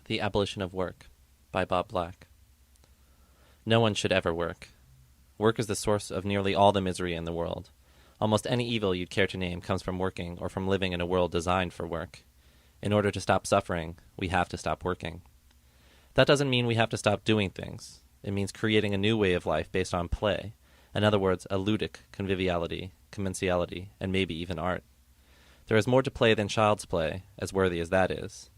The Abolition of Work by Bob Black. No one should ever work. Work is the source of nearly all the misery in the world. Almost any evil you'd care to name comes from working or from living in a world designed for work. In order to stop suffering, we have to stop working. That doesn't mean we have to stop doing things. It means creating a new way of life based on play. In other words, a ludic conviviality, commensality, and maybe even art. There is more to play than child's play, as worthy as that is.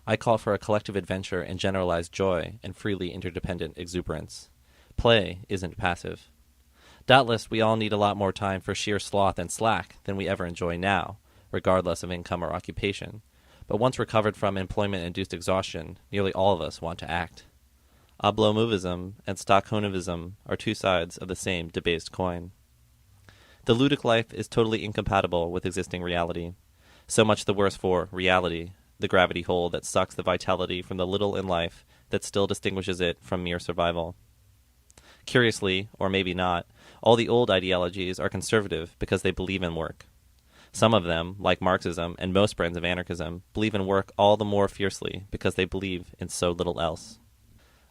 I call for a collective adventure and generalized joy and freely interdependent exuberance. Play isn't passive. Doubtless, we all need a lot more time for sheer sloth and slack than we ever enjoy now, regardless of income or occupation. But once recovered from employment-induced exhaustion, nearly all of us want to act. Oblomovism and Stockholmism are two sides of the same debased coin. The ludic life is totally incompatible with existing reality. So much the worse for reality, the gravity hole that sucks the vitality from the little in life that still distinguishes it from mere survival. Curiously, or maybe not, all the old ideologies are conservative because they believe in work. Some of them, like Marxism and most brands of anarchism, believe in work all the more fiercely because they believe in so little else.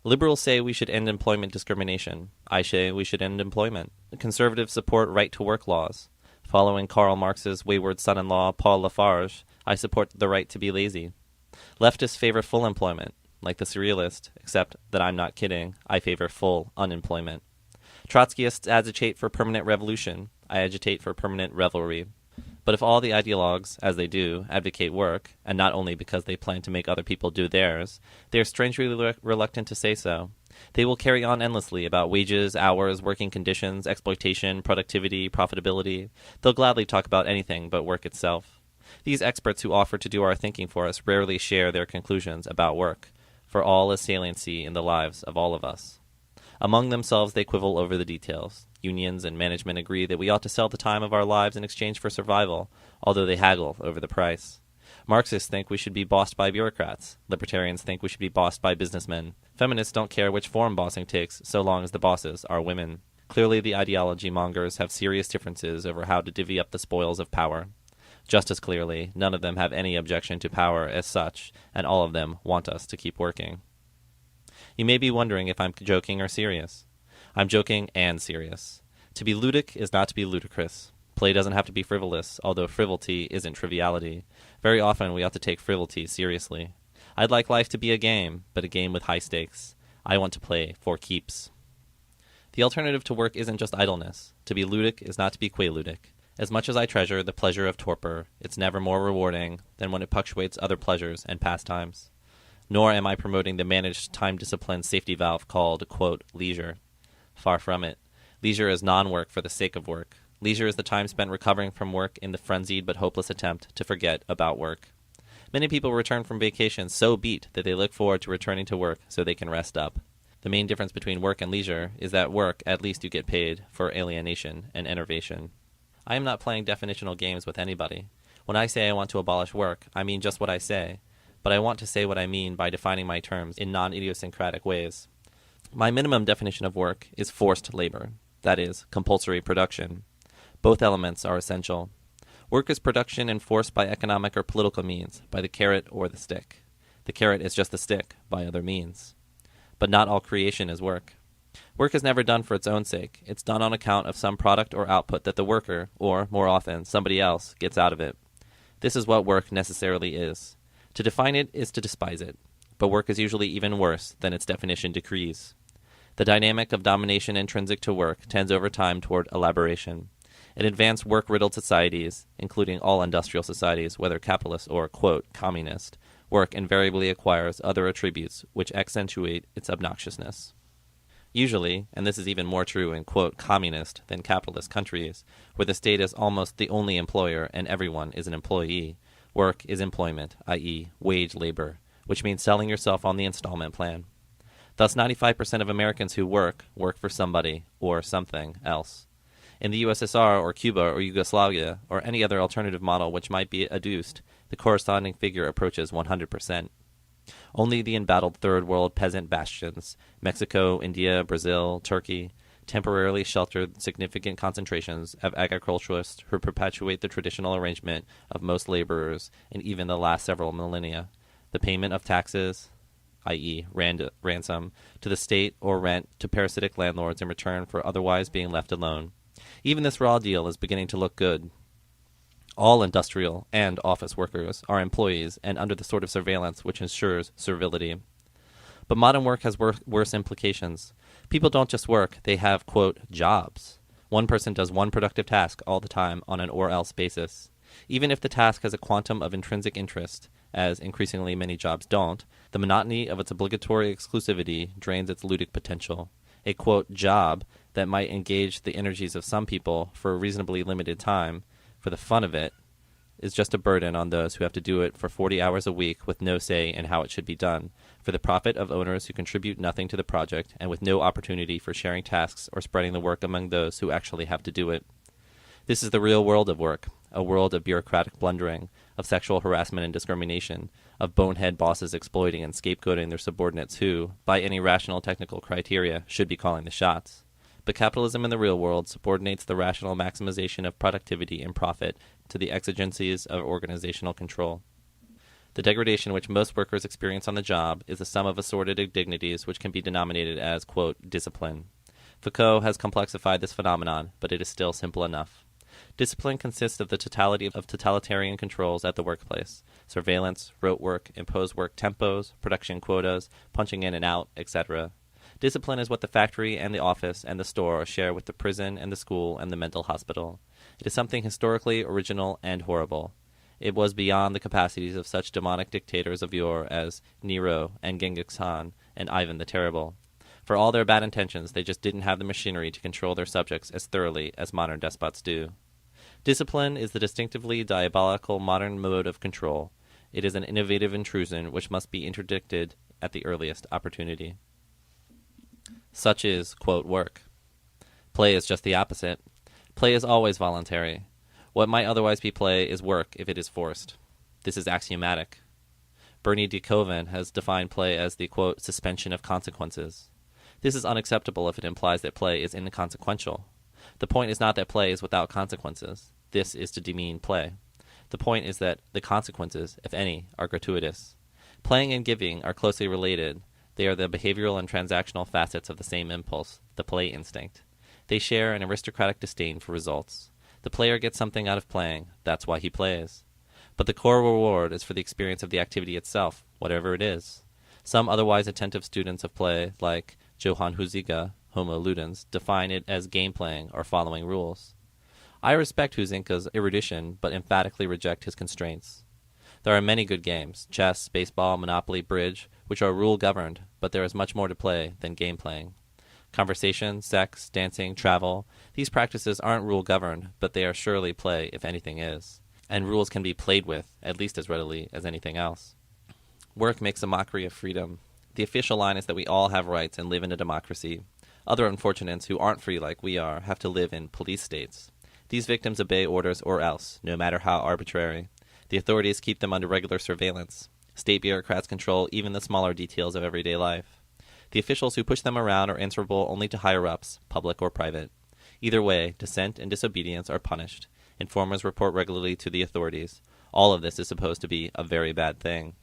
Liberals say we should end employment discrimination. I say we should end employment. Conservatives support right-to-work laws. Following Karl Marx's wayward son-in-law, Paul Lafarge, I support the right to be lazy. Leftists favor full employment, like the surrealist, except that I'm not kidding, I favor full unemployment. Trotskyists agitate for permanent revolution. I agitate for permanent revelry. But if all the ideologues, as they do, advocate work, and not only because they plan to make other people do theirs, they are strangely reluctant to say so. They will carry on endlessly about wages, hours, working conditions, exploitation, productivity, profitability. They'll gladly talk about anything but work itself. These experts who offer to do our thinking for us rarely share their conclusions about work, for all is saliency in the lives of all of us. Among themselves they quibble over the details. Unions and management agree that we ought to sell the time of our lives in exchange for survival, although they haggle over the price. Marxists think we should be bossed by bureaucrats. Libertarians think we should be bossed by businessmen. Feminists don't care which form bossing takes, so long as the bosses are women. Clearly the ideology mongers have serious differences over how to divvy up the spoils of power. Just as clearly, none of them have any objection to power as such, and all of them want us to keep working. You may be wondering if I'm joking or serious. I'm joking and serious. To be ludic is not to be ludicrous. Play doesn't have to be frivolous, although frivolity isn't triviality. Very often we ought to take frivolity seriously. I'd like life to be a game, but a game with high stakes. I want to play for keeps. The alternative to work isn't just idleness. To be ludic is not to be quaaludic. As much as I treasure the pleasure of torpor, it's never more rewarding than when it punctuates other pleasures and pastimes. Nor am I promoting the managed time-disciplined safety valve called, quote, leisure. Far from it. Leisure is non-work for the sake of work. Leisure is the time spent recovering from work in the frenzied but hopeless attempt to forget about work. Many people return from vacation so beat that they look forward to returning to work so they can rest up. The main difference between work and leisure is that work, at least you get paid for alienation and enervation. I am not playing definitional games with anybody. When I say I want to abolish work, I mean just what I say. But I want to say what I mean by defining my terms in non-idiosyncratic ways. My minimum definition of work is forced labor, that is, compulsory production. Both elements are essential. Work is production enforced by economic or political means, by the carrot or the stick. The carrot is just the stick, by other means. But not all creation is work. Work is never done for its own sake. It's done on account of some product or output that the worker, or, more often, somebody else, gets out of it. This is what work necessarily is. To define it is to despise it. But work is usually even worse than its definition decrees. The dynamic of domination intrinsic to work tends over time toward elaboration. In advanced work-riddled societies, including all industrial societies, whether capitalist or, quote, communist, work invariably acquires other attributes which accentuate its obnoxiousness. Usually, and this is even more true in, quote, communist than capitalist countries, where the state is almost the only employer and everyone is an employee, work is employment, i.e., wage labor, which means selling yourself on the installment plan. Thus, 95% of Americans who work for somebody or something else. In the USSR or Cuba or Yugoslavia or any other alternative model which might be adduced, the corresponding figure approaches 100%. Only the embattled third world peasant bastions, Mexico, India, Brazil, Turkey, temporarily sheltered significant concentrations of agriculturalists who perpetuate the traditional arrangement of most laborers in even the last several millennia, the payment of taxes, i.e. ransom, to the state or rent to parasitic landlords in return for otherwise being left alone. Even this raw deal is beginning to look good. All industrial and office workers are employees and under the sort of surveillance which ensures servility. But modern work has worse implications. People don't just work, they have, quote, jobs. One person does one productive task all the time on an or-else basis. Even if the task has a quantum of intrinsic interest, as increasingly many jobs don't, the monotony of its obligatory exclusivity drains its ludic potential. A, quote, job that might engage the energies of some people for a reasonably limited time, for the fun of it, is just a burden on those who have to do it for 40 hours a week with no say in how it should be done, for the profit of owners who contribute nothing to the project and with no opportunity for sharing tasks or spreading the work among those who actually have to do it. This is the real world of work, a world of bureaucratic blundering, of sexual harassment and discrimination, of bonehead bosses exploiting and scapegoating their subordinates who, by any rational technical criteria, should be calling the shots. But capitalism in the real world subordinates the rational maximization of productivity and profit to the exigencies of organizational control. The degradation which most workers experience on the job is the sum of assorted indignities which can be denominated as, quote, discipline. Foucault has complexified this phenomenon, but it is still simple enough. Discipline consists of the totality of totalitarian controls at the workplace: surveillance, rote work, imposed work tempos, production quotas, punching in and out, etc. Discipline is what the factory and the office and the store share with the prison and the school and the mental hospital. It is something historically original and horrible. It was beyond the capacities of such demonic dictators of yore as Nero and Genghis Khan and Ivan the Terrible. For all their bad intentions, they just didn't have the machinery to control their subjects as thoroughly as modern despots do. Discipline is the distinctively diabolical modern mode of control. It is an innovative intrusion which must be interdicted at the earliest opportunity. Such is, quote, work. Play is just the opposite. Play is always voluntary. What might otherwise be play is work if it is forced. This is axiomatic. Bernie de Koven has defined play as the, quote, suspension of consequences. This is unacceptable if it implies that play is inconsequential. The point is not that play is without consequences. This is to demean play. The point is that the consequences, if any, are gratuitous. Playing and giving are closely related. They are the behavioral and transactional facets of the same impulse, the play instinct. They share an aristocratic disdain for results. The player gets something out of playing. That's why he plays. But the core reward is for the experience of the activity itself, whatever it is. Some otherwise attentive students of play, like Johann Huizinga, Homo Ludens, define it as game playing or following rules. I respect Huizinga's erudition, but emphatically reject his constraints. There are many good games, chess, baseball, Monopoly, bridge, which are rule-governed, but there is much more to play than game playing. Conversation, sex, dancing, travel, these practices aren't rule-governed, but they are surely play if anything is. And rules can be played with, at least as readily as anything else. Work makes a mockery of freedom. The official line is that we all have rights and live in a democracy. Other unfortunates who aren't free like we are have to live in police states. These victims obey orders or else, no matter how arbitrary. The authorities keep them under regular surveillance. State bureaucrats control even the smaller details of everyday life. The officials who push them around are answerable only to higher-ups, public or private. Either way, dissent and disobedience are punished. Informers report regularly to the authorities. All of this is supposed to be a very bad thing.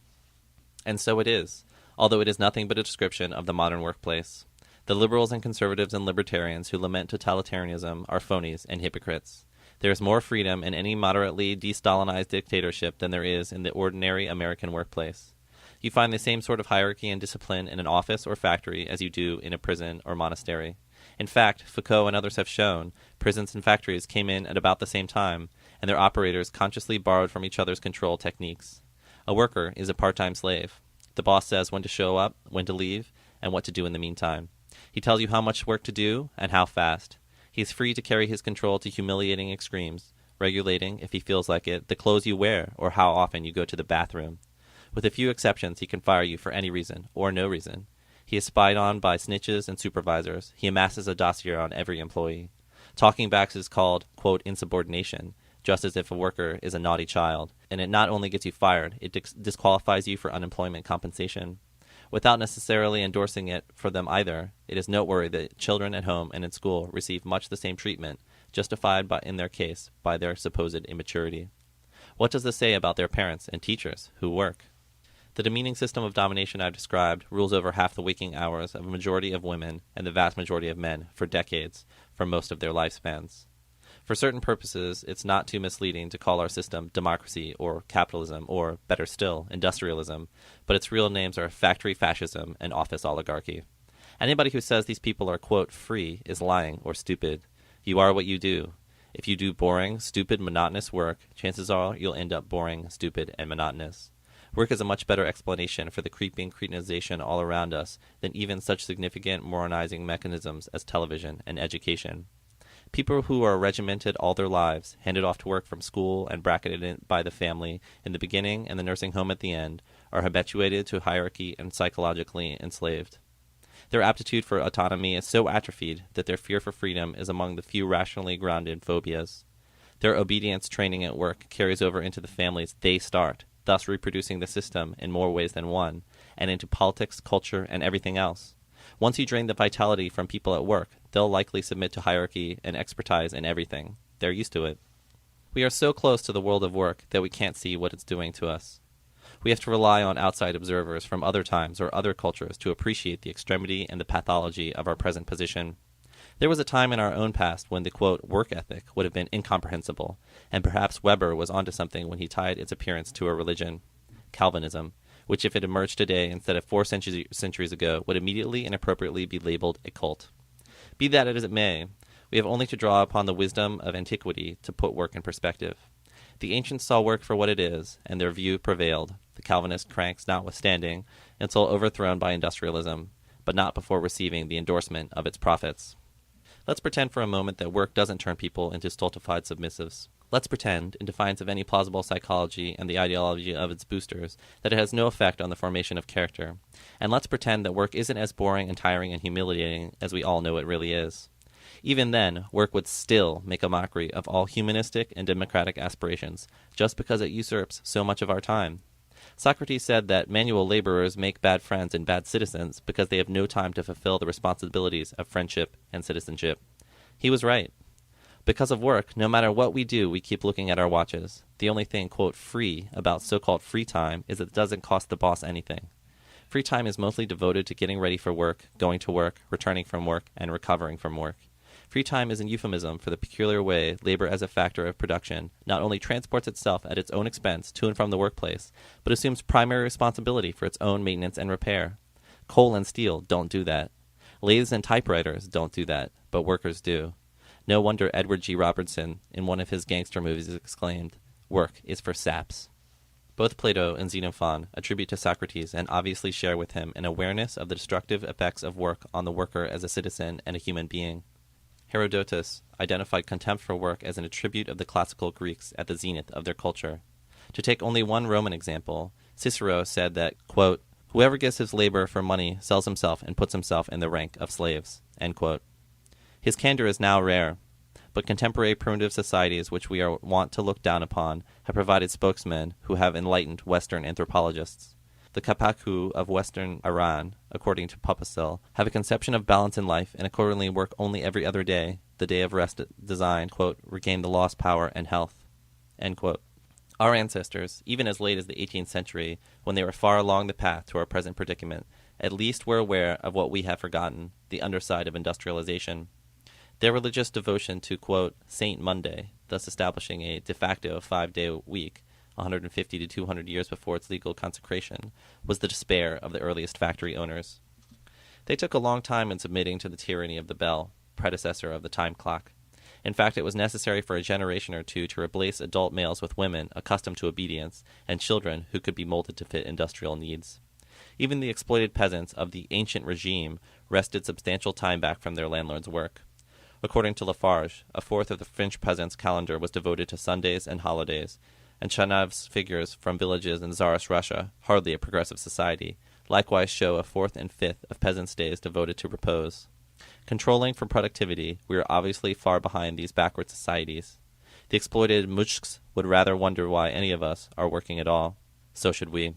And so it is, although it is nothing but a description of the modern workplace. The liberals and conservatives and libertarians who lament totalitarianism are phonies and hypocrites. There is more freedom in any moderately de-Stalinized dictatorship than there is in the ordinary American workplace. You find the same sort of hierarchy and discipline in an office or factory as you do in a prison or monastery. In fact, Foucault and others have shown, prisons and factories came in at about the same time, and their operators consciously borrowed from each other's control techniques. A worker is a part-time slave. The boss says when to show up, when to leave, and what to do in the meantime. He tells you how much work to do and how fast. He is free to carry his control to humiliating extremes, regulating, if he feels like it, the clothes you wear or how often you go to the bathroom. With a few exceptions, he can fire you for any reason or no reason. He is spied on by snitches and supervisors. He amasses a dossier on every employee. Talking back is called, quote, insubordination, just as if a worker is a naughty child, and it not only gets you fired, it disqualifies you for unemployment compensation. Without necessarily endorsing it for them either, it is noteworthy that children at home and in school receive much the same treatment, justified in their case by their supposed immaturity. What does this say about their parents and teachers who work? The demeaning system of domination I've described rules over half the waking hours of a majority of women and the vast majority of men for decades, for most of their lifespans. For certain purposes, it's not too misleading to call our system democracy or capitalism or, better still, industrialism, but its real names are factory fascism and office oligarchy. Anybody who says these people are, quote, free is lying or stupid. You are what you do. If you do boring, stupid, monotonous work, chances are you'll end up boring, stupid, and monotonous. Work is a much better explanation for the creeping cretinization all around us than even such significant moralizing mechanisms as television and education. People who are regimented all their lives, handed off to work from school and bracketed in by the family in the beginning and the nursing home at the end, are habituated to hierarchy and psychologically enslaved. Their aptitude for autonomy is so atrophied that their fear for freedom is among the few rationally grounded phobias. Their obedience training at work carries over into the families they start, thus reproducing the system in more ways than one, and into politics, culture, and everything else. Once you drain the vitality from people at work, they'll likely submit to hierarchy and expertise in everything. They're used to it. We are so close to the world of work that we can't see what it's doing to us. We have to rely on outside observers from other times or other cultures to appreciate the extremity and the pathology of our present position. There was a time in our own past when the, quote, work ethic would have been incomprehensible, and perhaps Weber was onto something when he tied its appearance to a religion, Calvinism, which if it emerged today instead of 4 centuries ago would immediately and appropriately be labeled a cult. Be that as it may, we have only to draw upon the wisdom of antiquity to put work in perspective. The ancients saw work for what it is, and their view prevailed, the Calvinist cranks notwithstanding, until overthrown by industrialism, but not before receiving the endorsement of its prophets. Let's pretend for a moment that work doesn't turn people into stultified submissives. Let's pretend, in defiance of any plausible psychology and the ideology of its boosters, that it has no effect on the formation of character. And let's pretend that work isn't as boring and tiring and humiliating as we all know it really is. Even then, work would still make a mockery of all humanistic and democratic aspirations, just because it usurps so much of our time. Socrates said that manual laborers make bad friends and bad citizens because they have no time to fulfill the responsibilities of friendship and citizenship. He was right. Because of work, no matter what we do, we keep looking at our watches. The only thing, quote, free about so-called free time is that it doesn't cost the boss anything. Free time is mostly devoted to getting ready for work, going to work, returning from work, and recovering from work. Free time is an euphemism for the peculiar way labor as a factor of production not only transports itself at its own expense to and from the workplace, but assumes primary responsibility for its own maintenance and repair. Coal and steel don't do that. Lathes and typewriters don't do that, but workers do. No wonder Edward G. Robertson, in one of his gangster movies, exclaimed, "Work is for saps." Both Plato and Xenophon attribute to Socrates and obviously share with him an awareness of the destructive effects of work on the worker as a citizen and a human being. Herodotus identified contempt for work as an attribute of the classical Greeks at the zenith of their culture. To take only one Roman example, Cicero said that, quote, "Whoever gives his labor for money sells himself and puts himself in the rank of slaves," end quote. His candor is now rare, but contemporary primitive societies which we are wont to look down upon have provided spokesmen who have enlightened Western anthropologists. The Kapaku of Western Iran, according to Pupisil, have a conception of balance in life and accordingly work only every other day, the day of rest designed, quote, regain the lost power and health, end quote. Our ancestors, even as late as the 18th century, when they were far along the path to our present predicament, at least were aware of what we have forgotten, the underside of industrialization. Their religious devotion to, quote, Saint Monday, thus establishing a de facto 5-day week, 150 to 200 years before its legal consecration, was the despair of the earliest factory owners. They took a long time in submitting to the tyranny of the bell, predecessor of the time clock. In fact, it was necessary for a generation or two to replace adult males with women accustomed to obedience and children who could be molded to fit industrial needs. Even the exploited peasants of the ancient regime wrested substantial time back from their landlord's work. According to Lafarge, a fourth of the French peasants' calendar was devoted to Sundays and holidays, and Chanav's figures from villages in Tsarist Russia, hardly a progressive society, likewise show a fourth and fifth of peasants' days devoted to repose. Controlling for productivity, we are obviously far behind these backward societies. The exploited mushks would rather wonder why any of us are working at all. So should we.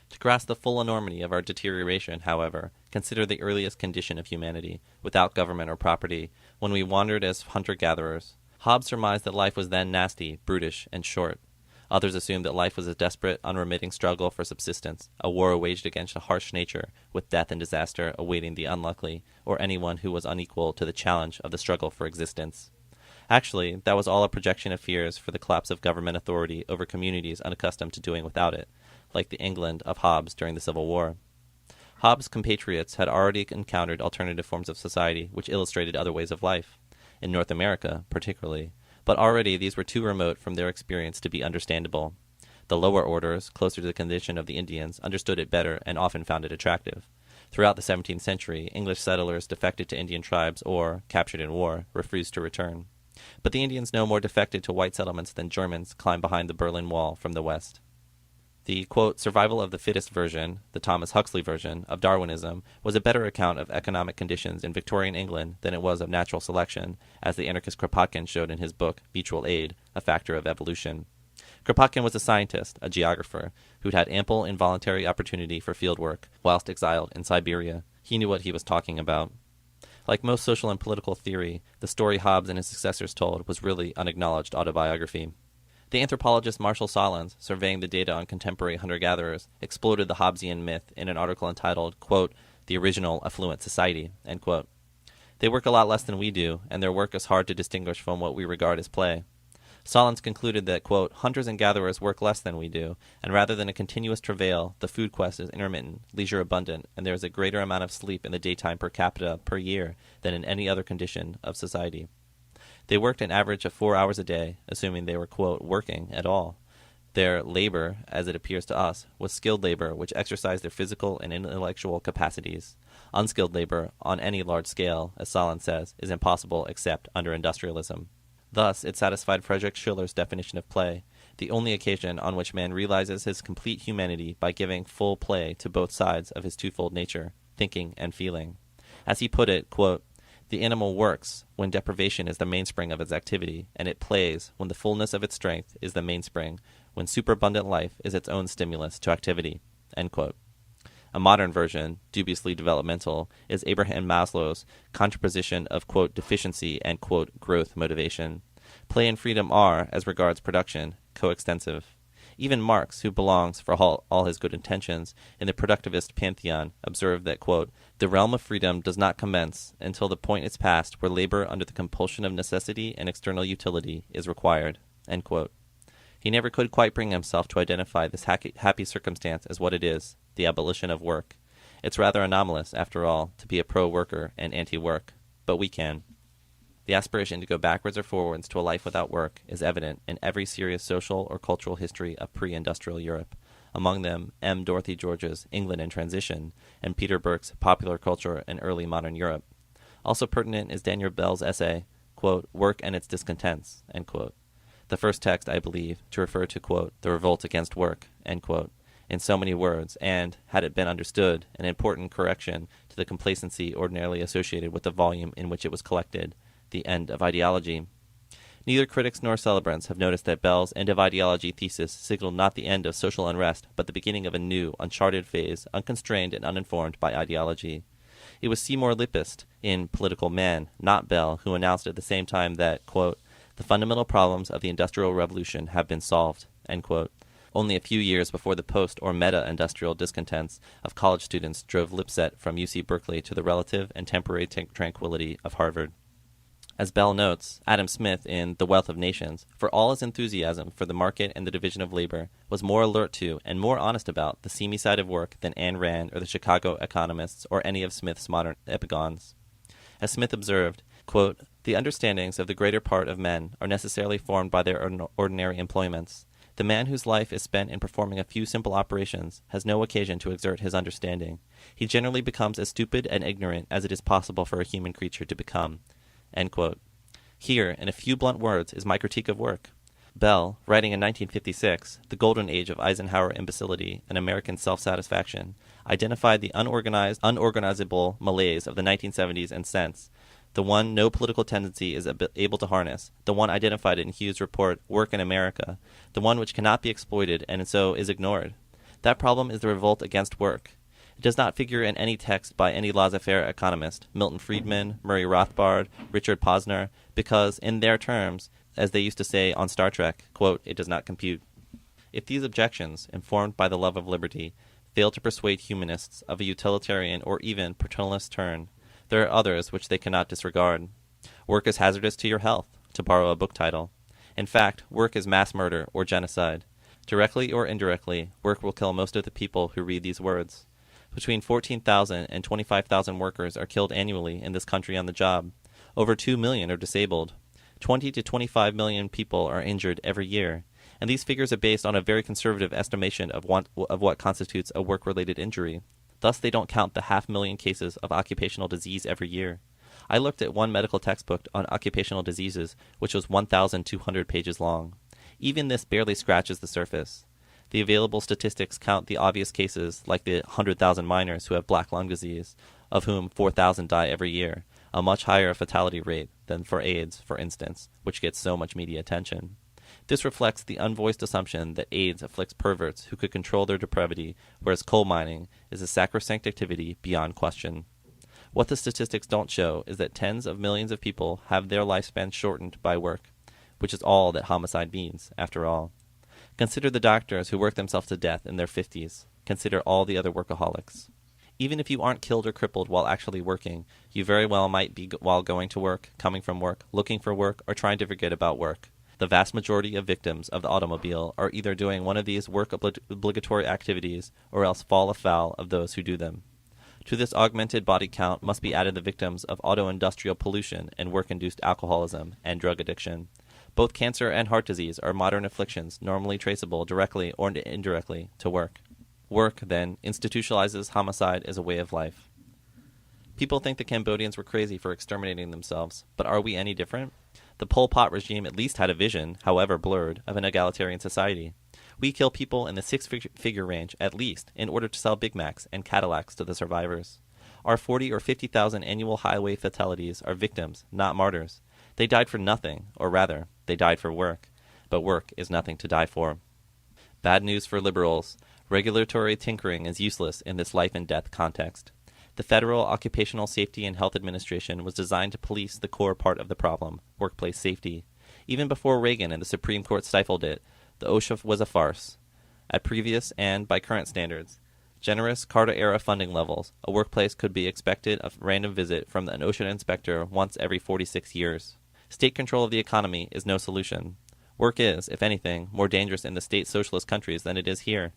To grasp the full enormity of our deterioration, however, consider the earliest condition of humanity, without government or property, when we wandered as hunter-gatherers. Hobbes surmised that life was then nasty, brutish, and short. Others assumed that life was a desperate, unremitting struggle for subsistence, a war waged against a harsh nature, with death and disaster awaiting the unlucky or anyone who was unequal to the challenge of the struggle for existence. Actually, that was all a projection of fears for the collapse of government authority over communities unaccustomed to doing without it, like the England of Hobbes during the Civil War. Hobbes' compatriots had already encountered alternative forms of society which illustrated other ways of life, in North America particularly, but already these were too remote from their experience to be understandable. The lower orders, closer to the condition of the Indians, understood it better and often found it attractive. Throughout the 17th century, English settlers defected to Indian tribes or, captured in war, refused to return. But the Indians no more defected to white settlements than Germans climbed behind the Berlin Wall from the west. The, quote, survival of the fittest version, the Thomas Huxley version, of Darwinism was a better account of economic conditions in Victorian England than it was of natural selection, as the anarchist Kropotkin showed in his book, Mutual Aid, A Factor of Evolution. Kropotkin was a scientist, a geographer, who'd had ample involuntary opportunity for field work whilst exiled in Siberia. He knew what he was talking about. Like most social and political theory, the story Hobbes and his successors told was really unacknowledged autobiography. The anthropologist Marshall Solins, surveying the data on contemporary hunter-gatherers, exploded the Hobbesian myth in an article entitled, quote, The Original Affluent Society, end quote. They work a lot less than we do, and their work is hard to distinguish from what we regard as play. Solins concluded that, quote, hunters and gatherers work less than we do, and rather than a continuous travail, the food quest is intermittent, leisure abundant, and there is a greater amount of sleep in the daytime per capita per year than in any other condition of society. They worked an average of 4 hours a day, assuming they were, quote, working at all. Their labor, as it appears to us, was skilled labor which exercised their physical and intellectual capacities. Unskilled labor, on any large scale, as Solon says, is impossible except under industrialism. Thus, it satisfied Friedrich Schiller's definition of play, the only occasion on which man realizes his complete humanity by giving full play to both sides of his twofold nature, thinking and feeling. As he put it, quote, the animal works when deprivation is the mainspring of its activity, and it plays when the fullness of its strength is the mainspring, when superabundant life is its own stimulus to activity, end quote. A modern version, dubiously developmental, is Abraham Maslow's contraposition of, quote, deficiency and, quote, growth motivation. Play and freedom are, as regards production, coextensive. Even Marx, who belongs, for all his good intentions, in the productivist pantheon, observed that, quote, the realm of freedom does not commence until the point is passed where labor under the compulsion of necessity and external utility is required, end quote. He never could quite bring himself to identify this happy circumstance as what it is, the abolition of work. It's rather anomalous, after all, to be a pro-worker and anti-work, but we can. The aspiration to go backwards or forwards to a life without work is evident in every serious social or cultural history of pre-industrial Europe, among them M. Dorothy George's England in Transition and Peter Burke's Popular Culture in Early Modern Europe. Also pertinent is Daniel Bell's essay, quote, Work and Its Discontents, end quote. The first text, I believe, to refer to, quote, the revolt against work, end quote, in so many words, and, had it been understood, an important correction to the complacency ordinarily associated with the volume in which it was collected, The End of Ideology. Neither critics nor celebrants have noticed that Bell's End of Ideology thesis signaled not the end of social unrest, but the beginning of a new, uncharted phase, unconstrained and uninformed by ideology. It was Seymour Lippist, in Political Man, not Bell, who announced at the same time that, quote, the fundamental problems of the Industrial Revolution have been solved, end quote, only a few years before the post- or meta-industrial discontents of college students drove Lipset from UC Berkeley to the relative and temporary tranquility of Harvard. As Bell notes, Adam Smith in The Wealth of Nations, for all his enthusiasm for the market and the division of labor, was more alert to and more honest about the seamy side of work than Ayn Rand or the Chicago economists or any of Smith's modern epigons. As Smith observed, quote, the understandings of the greater part of men are necessarily formed by their ordinary employments. The man whose life is spent in performing a few simple operations has no occasion to exert his understanding. He generally becomes as stupid and ignorant as it is possible for a human creature to become. End quote. Here, in a few blunt words, is my critique of work. Bell, writing in 1956, the golden age of Eisenhower imbecility and American self-satisfaction, identified the unorganizable malaise of the 1970s and since, the one no political tendency is able to harness, the one identified in Hughes' report, Work in America, the one which cannot be exploited and so is ignored. That problem is the revolt against work. It does not figure in any text by any laissez-faire economist, Milton Friedman, Murray Rothbard, Richard Posner, because, in their terms, as they used to say on Star Trek, quote, it does not compute. If these objections, informed by the love of liberty, fail to persuade humanists of a utilitarian or even paternalist turn, there are others which they cannot disregard. Work is hazardous to your health, to borrow a book title. In fact, work is mass murder or genocide. Directly or indirectly, work will kill most of the people who read these words. Between 14,000 and 25,000 workers are killed annually in this country on the job. Over 2 million are disabled. 20 to 25 million people are injured every year, and these figures are based on a very conservative estimation of what constitutes a work-related injury. Thus, they don't count the 500,000 cases of occupational disease every year. I looked at one medical textbook on occupational diseases, which was 1,200 pages long. Even this barely scratches the surface. The available statistics count the obvious cases, like the 100,000 miners who have black lung disease, of whom 4,000 die every year, a much higher fatality rate than for AIDS, for instance, which gets so much media attention. This reflects the unvoiced assumption that AIDS afflicts perverts who could control their depravity, whereas coal mining is a sacrosanct activity beyond question. What the statistics don't show is that tens of millions of people have their lifespan shortened by work, which is all that homicide means, after all. Consider the doctors who work themselves to death in their 50s. Consider all the other workaholics. Even if you aren't killed or crippled while actually working, you very well might be while going to work, coming from work, looking for work, or trying to forget about work. The vast majority of victims of the automobile are either doing one of these work obligatory activities or else fall afoul of those who do them. To this augmented body count must be added the victims of auto-industrial pollution and work-induced alcoholism and drug addiction. Both cancer and heart disease are modern afflictions normally traceable directly or indirectly to work. Work, then, institutionalizes homicide as a way of life. People think the Cambodians were crazy for exterminating themselves, but are we any different? The Pol Pot regime at least had a vision, however blurred, of an egalitarian society. We kill people in the six-figure range, at least, in order to sell Big Macs and Cadillacs to the survivors. Our 40 or 50,000 annual highway fatalities are victims, not martyrs. They died for nothing, or rather, they died for work. But work is nothing to die for. Bad news for liberals. Regulatory tinkering is useless in this life-and-death context. The Federal Occupational Safety and Health Administration was designed to police the core part of the problem, workplace safety. Even before Reagan and the Supreme Court stifled it, the OSHA was a farce. At previous and, by current standards, generous Carter-era funding levels, a workplace could be expected a random visit from an OSHA inspector once every 46 years. State control of the economy is no solution. Work is, if anything, more dangerous in the state socialist countries than it is here.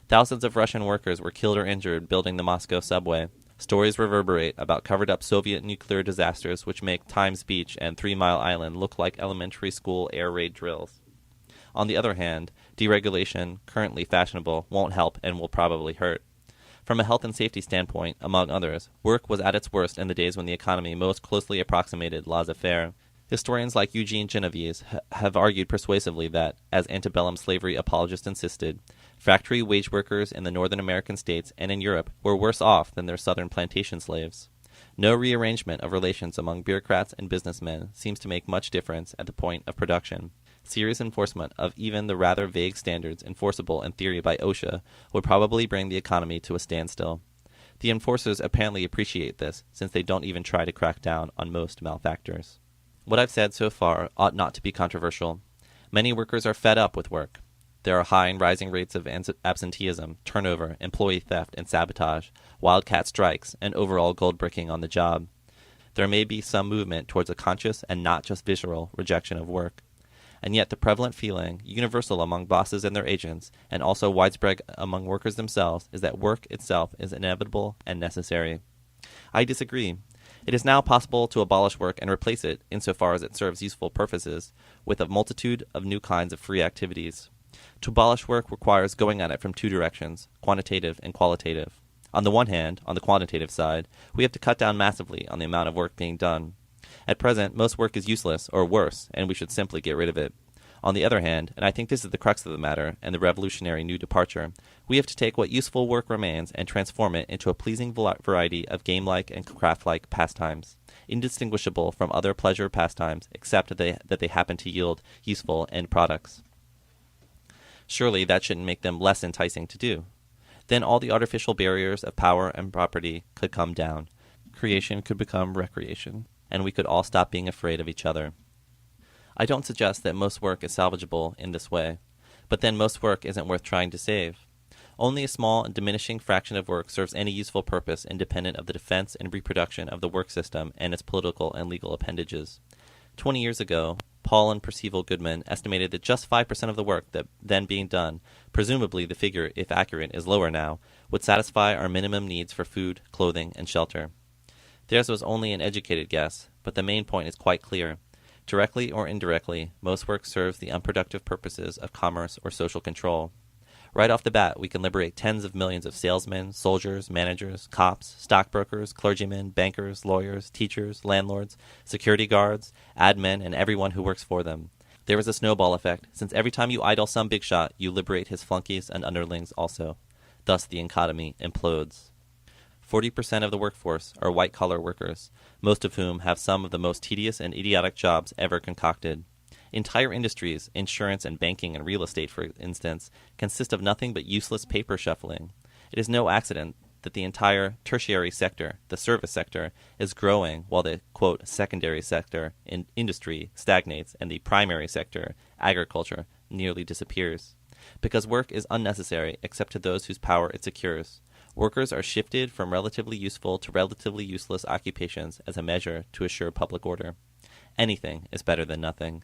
Thousands of Russian workers were killed or injured building the Moscow subway. Stories reverberate about covered-up Soviet nuclear disasters which make Times Beach and 3 Mile Island look like elementary school air raid drills. On the other hand, deregulation, currently fashionable, won't help and will probably hurt. From a health and safety standpoint, among others, work was at its worst in the days when the economy most closely approximated laissez-faire. Historians like Eugene Genovese have argued persuasively that, as antebellum slavery apologists insisted, factory wage workers in the Northern American states and in Europe were worse off than their southern plantation slaves. No rearrangement of relations among bureaucrats and businessmen seems to make much difference at the point of production. Serious enforcement of even the rather vague standards enforceable in theory by OSHA would probably bring the economy to a standstill. The enforcers apparently appreciate this, since they don't even try to crack down on most malefactors. What I've said so far ought not to be controversial. Many workers are fed up with work. There are high and rising rates of absenteeism, turnover, employee theft, and sabotage, wildcat strikes, and overall gold-bricking on the job. There may be some movement towards a conscious and not just visceral rejection of work. And yet the prevalent feeling, universal among bosses and their agents, and also widespread among workers themselves, is that work itself is inevitable and necessary. I disagree. It is now possible to abolish work and replace it, insofar as it serves useful purposes, with a multitude of new kinds of free activities. To abolish work requires going at it from two directions, quantitative and qualitative. On the one hand, on the quantitative side, we have to cut down massively on the amount of work being done. At present, most work is useless, or worse, and we should simply get rid of it. On the other hand, and I think this is the crux of the matter and the revolutionary new departure, we have to take what useful work remains and transform it into a pleasing variety of game-like and craft-like pastimes, indistinguishable from other pleasure pastimes except that they happen to yield useful end products. Surely that shouldn't make them less enticing to do. Then all the artificial barriers of power and property could come down. Creation could become recreation, and we could all stop being afraid of each other. I don't suggest that most work is salvageable in this way, But then most work isn't worth trying to save. Only a small and diminishing fraction of work serves any useful purpose independent of the defense and reproduction of the work system and its political and legal appendages. 20 years ago, Paul and Percival Goodman estimated that just 5% of the work that then being done, presumably the figure, if accurate, is lower now, would satisfy our minimum needs for food, clothing, and shelter. Theirs was only an educated guess, but the main point is quite clear. Directly or indirectly, most work serves the unproductive purposes of commerce or social control. Right off the bat, we can liberate tens of millions of salesmen, soldiers, managers, cops, stockbrokers, clergymen, bankers, lawyers, teachers, landlords, security guards, admin, and everyone who works for them. There is a snowball effect, since every time you idle some big shot, you liberate his flunkies and underlings also. Thus the economy implodes. 40% of the workforce are white-collar workers, most of whom have some of the most tedious and idiotic jobs ever concocted. Entire industries, insurance and banking and real estate, for instance, consist of nothing but useless paper shuffling. It is no accident that the entire tertiary sector, the service sector, is growing while the, quote, secondary sector in industry stagnates and the primary sector, agriculture, nearly disappears. Because work is unnecessary except to those whose power it secures. Workers are shifted from relatively useful to relatively useless occupations as a measure to assure public order. Anything is better than nothing.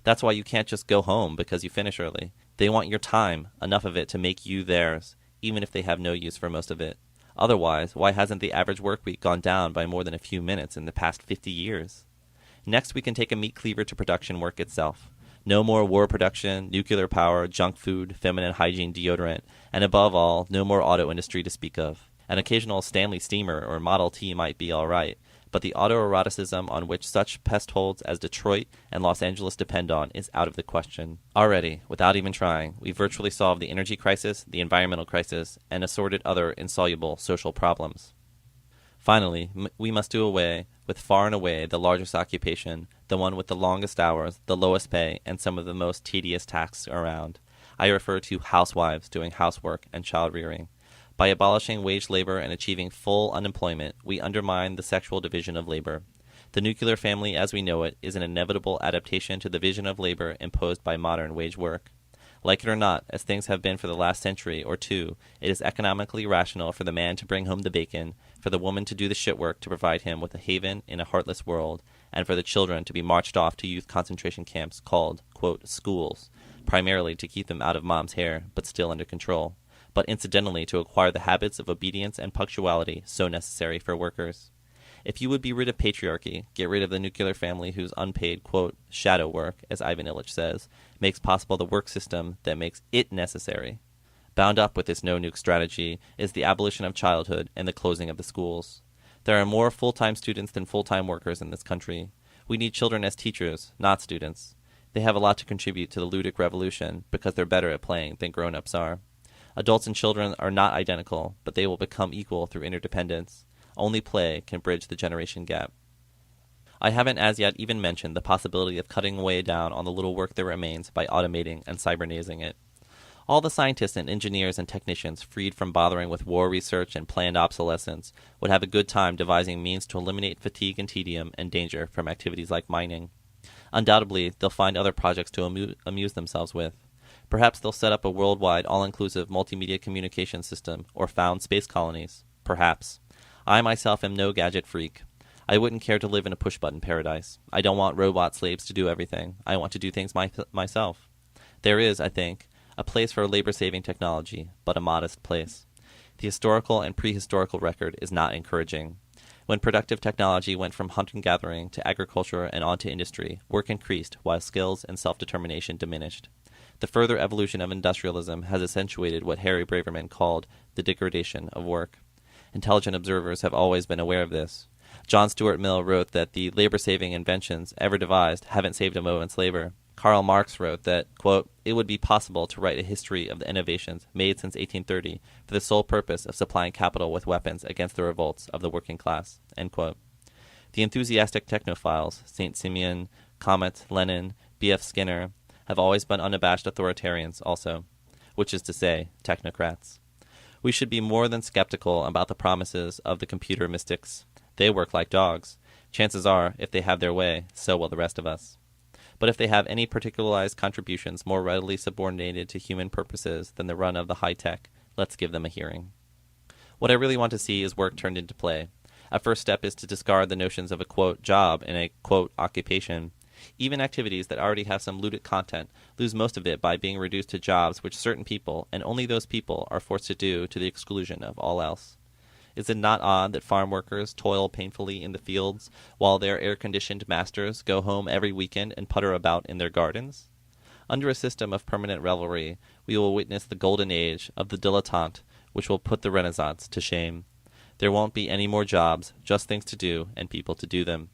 That's why you can't just go home because you finish early. They want your time, enough of it to make you theirs, even if they have no use for most of it. Otherwise, why hasn't the average work week gone down by more than a few minutes in the past 50 years? Next, we can take a meat cleaver to production work itself. No more war production, nuclear power, junk food, feminine hygiene deodorant, and above all, no more auto industry to speak of. An occasional Stanley steamer or Model T might be all right, but the autoeroticism on which such pest holds as Detroit and Los Angeles depend on is out of the question. Already, without even trying, we've virtually solved the energy crisis, the environmental crisis, and assorted other insoluble social problems. Finally, we must do away with far and away the largest occupation, the one with the longest hours, the lowest pay, and some of the most tedious tasks around. I refer to housewives doing housework and child-rearing. By abolishing wage labor and achieving full unemployment, we undermine the sexual division of labor. The nuclear family as we know it is an inevitable adaptation to the vision of labor imposed by modern wage work. Like it or not, as things have been for the last century or two, it is economically rational for the man to bring home the bacon, for the woman to do the shit work to provide him with a haven in a heartless world, and for the children to be marched off to youth concentration camps called, quote, schools, primarily to keep them out of mom's hair, but still under control, but incidentally to acquire the habits of obedience and punctuality so necessary for workers. If you would be rid of patriarchy, get rid of the nuclear family whose unpaid, quote, shadow work, as Ivan Illich says, makes possible the work system that makes it necessary. Bound up with this no-nuke strategy is the abolition of childhood and the closing of the schools. There are more full-time students than full-time workers in this country. We need children as teachers, not students. They have a lot to contribute to the ludic revolution because they're better at playing than grown-ups are. Adults and children are not identical, but they will become equal through interdependence. Only play can bridge the generation gap. I haven't as yet even mentioned the possibility of cutting way down on the little work that remains by automating and cybernazing it. All the scientists and engineers and technicians freed from bothering with war research and planned obsolescence would have a good time devising means to eliminate fatigue and tedium and danger from activities like mining. Undoubtedly, they'll find other projects to amuse themselves with. Perhaps they'll set up a worldwide all-inclusive multimedia communication system or found space colonies. Perhaps. I myself am no gadget freak. I wouldn't care to live in a push-button paradise. I don't want robot slaves to do everything. I want to do things myself. There is, I think, a place for labor-saving technology, but a modest place. The historical and prehistorical record is not encouraging. When productive technology went from hunting-gathering to agriculture and on to industry, work increased while skills and self-determination diminished. The further evolution of industrialism has accentuated what Harry Braverman called the degradation of work. Intelligent observers have always been aware of this. John Stuart Mill wrote that the labor-saving inventions ever devised haven't saved a moment's labor. Karl Marx wrote that, quote, it would be possible to write a history of the innovations made since 1830 for the sole purpose of supplying capital with weapons against the revolts of the working class, end quote. The enthusiastic technophiles, St. Simeon, Comet, Lenin, B.F. Skinner, have always been unabashed authoritarians also, which is to say, technocrats. We should be more than skeptical about the promises of the computer mystics. They work like dogs. Chances are, if they have their way, so will the rest of us. but if they have any particularized contributions more readily subordinated to human purposes than the run of the high-tech, let's give them a hearing. What I really want to see is work turned into play. A first step is to discard the notions of a, quote, job and a, quote, occupation. Even activities that already have some looted content lose most of it by being reduced to jobs which certain people, and only those people, are forced to do to the exclusion of all else. Is it not odd that farm workers toil painfully in the fields while their air-conditioned masters go home every weekend and putter about in their gardens? Under a system of permanent revelry, we will witness the golden age of the dilettante, which will put the Renaissance to shame. There won't be any more jobs, just things to do and people to do them.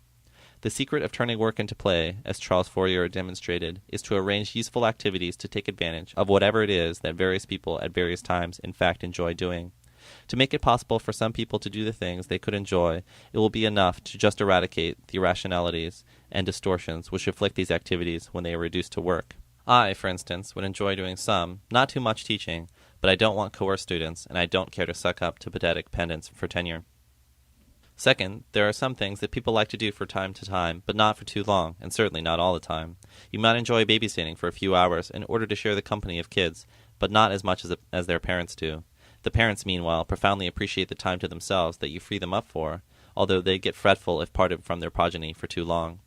The secret of turning work into play, as Charles Fourier demonstrated, is to arrange useful activities to take advantage of whatever it is that various people at various times in fact enjoy doing. To make it possible for some people to do the things they could enjoy, it will be enough to just eradicate the irrationalities and distortions which afflict these activities when they are reduced to work. I, for instance, would enjoy doing some, not too much teaching, but I don't want coerced students, and I don't care to suck up to pathetic pendants for tenure. Second, there are some things that people like to do from time to time, but not for too long, and certainly not all the time. You might enjoy babysitting for a few hours in order to share the company of kids, but not as much as their parents do. The parents, meanwhile, profoundly appreciate the time to themselves that you free them up for, although they get fretful if parted from their progeny for too long.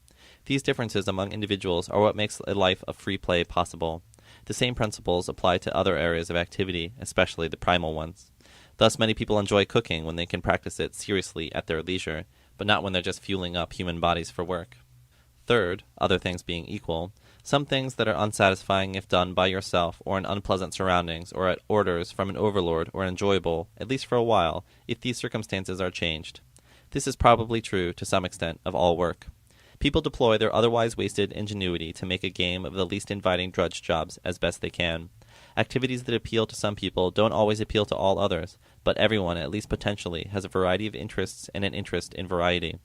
These differences among individuals are what makes a life of free play possible. The same principles apply to other areas of activity, especially the primal ones. Thus, many people enjoy cooking when they can practice it seriously at their leisure, but not when they're just fueling up human bodies for work. Third, other things being equal, some things that are unsatisfying if done by yourself or in unpleasant surroundings or at orders from an overlord are enjoyable, at least for a while, if these circumstances are changed. This is probably true, to some extent, of all work. People deploy their otherwise wasted ingenuity to make a game of the least inviting drudge jobs as best they can. Activities that appeal to some people don't always appeal to all others, but everyone, at least potentially, has a variety of interests and an interest in variety.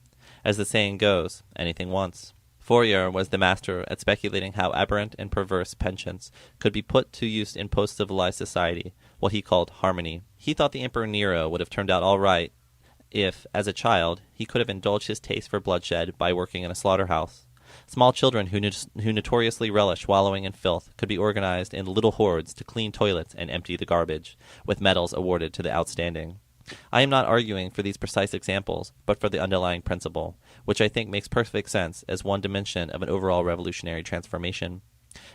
As the saying goes, anything once. Fourier was the master at speculating how aberrant and perverse penchants could be put to use in post-civilized society, what he called harmony. He thought the Emperor Nero would have turned out all right if, as a child, he could have indulged his taste for bloodshed by working in a slaughterhouse. Small children who notoriously relish wallowing in filth could be organized in little hordes to clean toilets and empty the garbage, with medals awarded to the outstanding. I am not arguing for these precise examples, but for the underlying principle, which I think makes perfect sense as one dimension of an overall revolutionary transformation.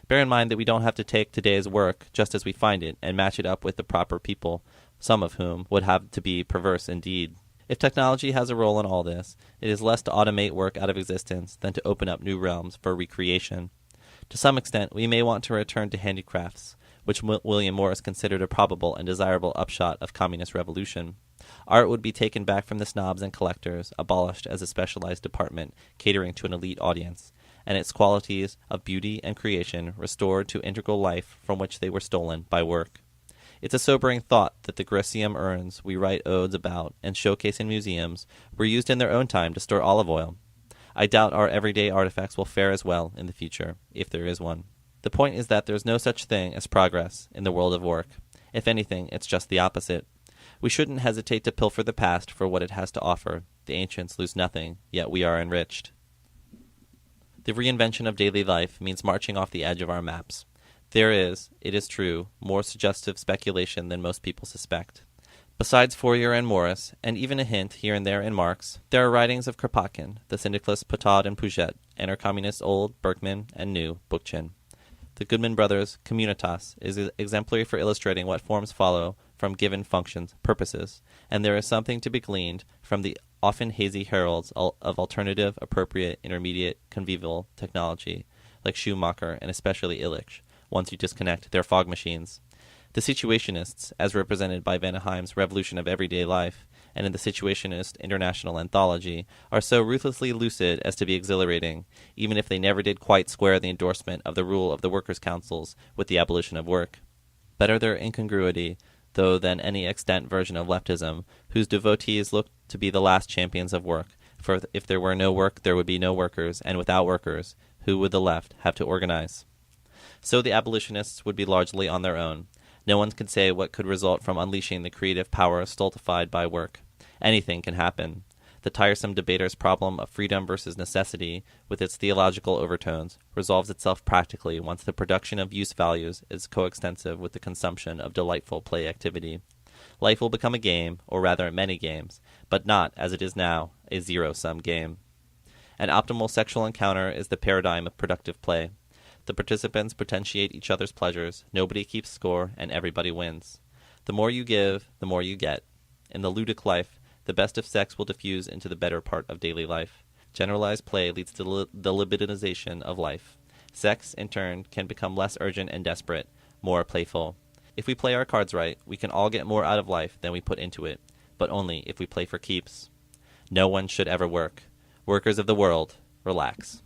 Bear in mind that we don't have to take today's work just as we find it and match it up with the proper people, some of whom would have to be perverse indeed. If technology has a role in all this, it is less to automate work out of existence than to open up new realms for recreation. To some extent, we may want to return to handicrafts, which William Morris considered a probable and desirable upshot of communist revolution. Art would be taken back from the snobs and collectors, abolished as a specialized department catering to an elite audience, and its qualities of beauty and creation restored to integral life from which they were stolen by work. It's a sobering thought that the Grecium urns we write odes about and showcase in museums were used in their own time to store olive oil. I doubt our everyday artifacts will fare as well in the future, if there is one. The point is that there's no such thing as progress in the world of work. If anything, it's just the opposite. We shouldn't hesitate to pilfer the past for what it has to offer. The ancients lose nothing, yet we are enriched. The reinvention of daily life means marching off the edge of our maps. There is, it is true, more suggestive speculation than most people suspect. Besides Fourier and Morris, and even a hint here and there in Marx, there are writings of Kropotkin, the syndicalists Potard and Puget, and our communists old, Berkman, and new, Bookchin. The Goodman Brothers' Communitas is exemplary for illustrating what forms follow from given functions, purposes, and there is something to be gleaned from the often hazy heralds of alternative, appropriate, intermediate, convivial technology, like Schumacher and especially Illich, once you disconnect their fog machines. The Situationists, as represented by Vanderheim's Revolution of Everyday Life, and in the Situationist International Anthology, are so ruthlessly lucid as to be exhilarating, even if they never did quite square the endorsement of the rule of the workers' councils with the abolition of work. Better their incongruity, though, than any extant version of leftism, whose devotees look to be the last champions of work, for if there were no work, there would be no workers, and without workers, who would the left have to organize? So the abolitionists would be largely on their own. No one can say what could result from unleashing the creative power stultified by work. Anything can happen. The tiresome debater's problem of freedom versus necessity, with its theological overtones, resolves itself practically once the production of use values is coextensive with the consumption of delightful play activity. Life will become a game, or rather many games, but not, as it is now, a zero-sum game. An optimal sexual encounter is the paradigm of productive play. The participants potentiate each other's pleasures, nobody keeps score, and everybody wins. The more you give, the more you get. In the ludic life, the best of sex will diffuse into the better part of daily life. Generalized play leads to the libidinization of life. Sex, in turn, can become less urgent and desperate, more playful. If we play our cards right, we can all get more out of life than we put into it, but only if we play for keeps. No one should ever work. Workers of the world, relax.